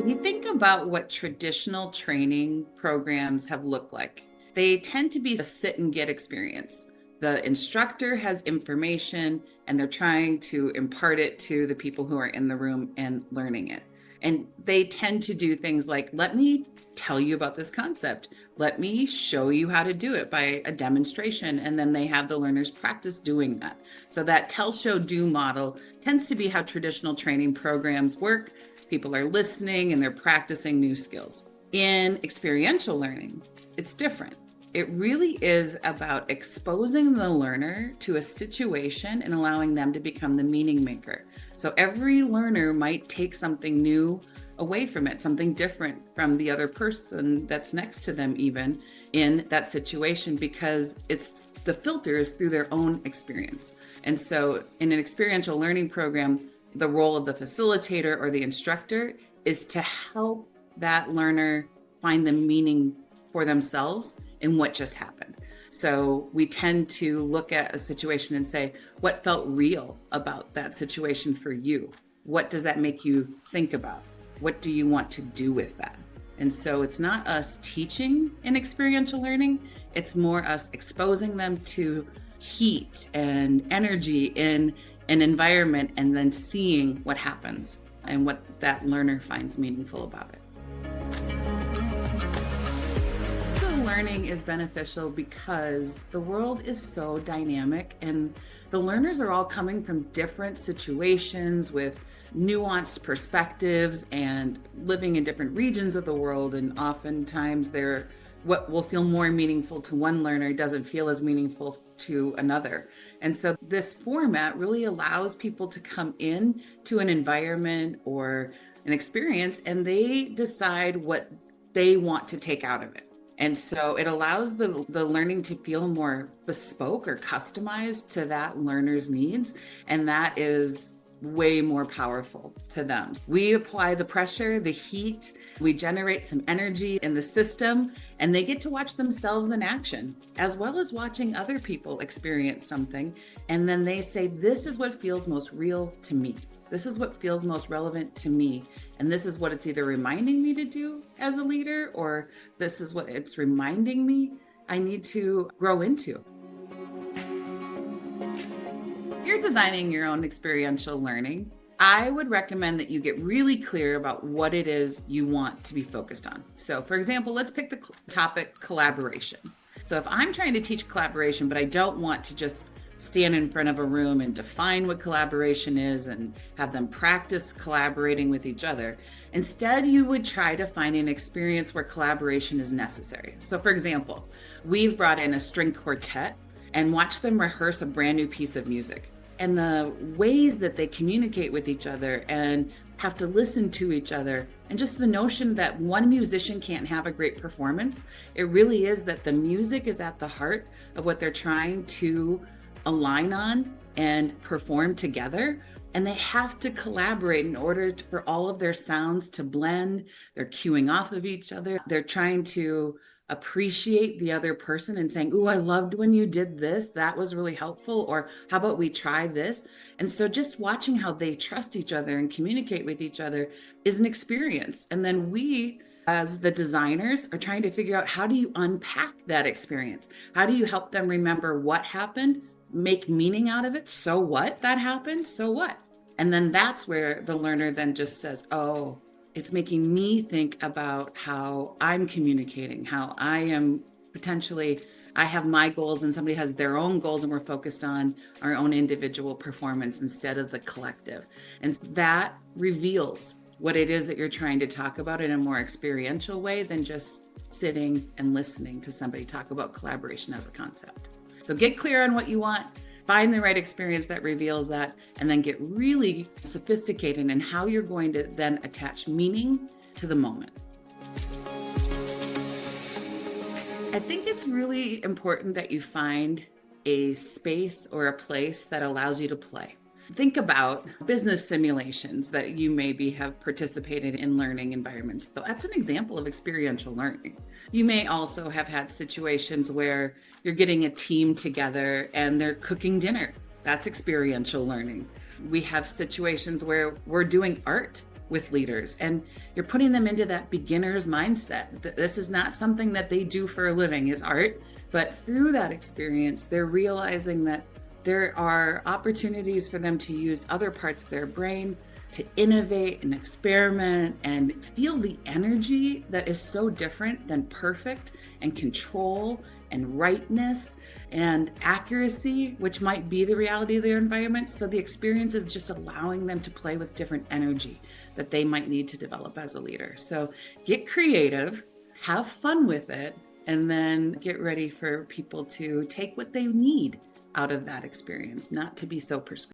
If you think about what traditional training programs have looked like, they tend to be a sit and get experience. The instructor has information and they're trying to impart it to the people who are in the room and learning it. And they tend to do things like, let me tell you about this concept. Let me show you how to do it by a demonstration. And then they have the learners practice doing that. So that tell, show, do model tends to be how traditional training programs work. People are listening and they're practicing new skills. In experiential learning, it's different. It really is about exposing the learner to a situation and allowing them to become the meaning maker. So every learner might take something new away from it, something different from the other person that's next to them, even in that situation, because it's the filter is through their own experience. And so in an experiential learning program, the role of the facilitator or the instructor is to help that learner find the meaning for themselves in what just happened. So we tend to look at a situation and say, what felt real about that situation for you? What does that make you think about? What do you want to do with that? And so it's not us teaching in experiential learning, it's more us exposing them to heat and energy in an environment and then seeing what happens and what that learner finds meaningful about it. Learning is beneficial because the world is so dynamic and the learners are all coming from different situations with nuanced perspectives and living in different regions of the world. And oftentimes what will feel more meaningful to one learner doesn't feel as meaningful to another. And so this format really allows people to come in to an environment or an experience and they decide what they want to take out of it. And so it allows the learning to feel more bespoke or customized to that learner's needs. And that is way more powerful to them. We apply the pressure, the heat, we generate some energy in the system, and they get to watch themselves in action, as well as watching other people experience something. And then they say, this is what feels most real to me. This is what feels most relevant to me. And this is what it's either reminding me to do as a leader, or this is what it's reminding me I need to grow into. If you're designing your own experiential learning, I would recommend that you get really clear about what it is you want to be focused on. So for example, let's pick the topic collaboration. So if I'm trying to teach collaboration, but I don't want to just stand in front of a room and define what collaboration is and have them practice collaborating with each other. Instead, you would try to find an experience where collaboration is necessary. So for example, we've brought in a string quartet and watched them rehearse a brand new piece of music. And the ways that they communicate with each other and have to listen to each other, and just the notion that one musician can't have a great performance, it really is that the music is at the heart of what they're trying to align on and perform together, and they have to collaborate in order for all of their sounds to blend. They're cueing off of each other. They're trying to appreciate the other person and saying, "Ooh, I loved when you did this. That was really helpful." Or how about we try this? And so just watching how they trust each other and communicate with each other is an experience. And then we, as the designers, are trying to figure out, how do you unpack that experience? How do you help them remember what happened, make meaning out of it? So what? That happened. So what? And then that's where the learner then just says, oh, it's making me think about how I'm communicating, how I am potentially, I have my goals and somebody has their own goals, and we're focused on our own individual performance instead of the collective. And that reveals what it is that you're trying to talk about in a more experiential way than just sitting and listening to somebody talk about collaboration as a concept. So get clear on what you want, find the right experience that reveals that, and then get really sophisticated in how you're going to then attach meaning to the moment. I think it's really important that you find a space or a place that allows you to play. Think about business simulations that you maybe have participated in learning environments. So that's an example of experiential learning. You may also have had situations where you're getting a team together and they're cooking dinner. That's experiential learning. We have situations where we're doing art with leaders, and you're putting them into that beginner's mindset. This is not something that they do for a living, is art, but through that experience, they're realizing that there are opportunities for them to use other parts of their brain to innovate and experiment and feel the energy that is so different than perfect and control and rightness and accuracy, which might be the reality of their environment. So the experience is just allowing them to play with different energy that they might need to develop as a leader. So get creative, have fun with it, and then get ready for people to take what they need out of that experience, not to be so prescriptive.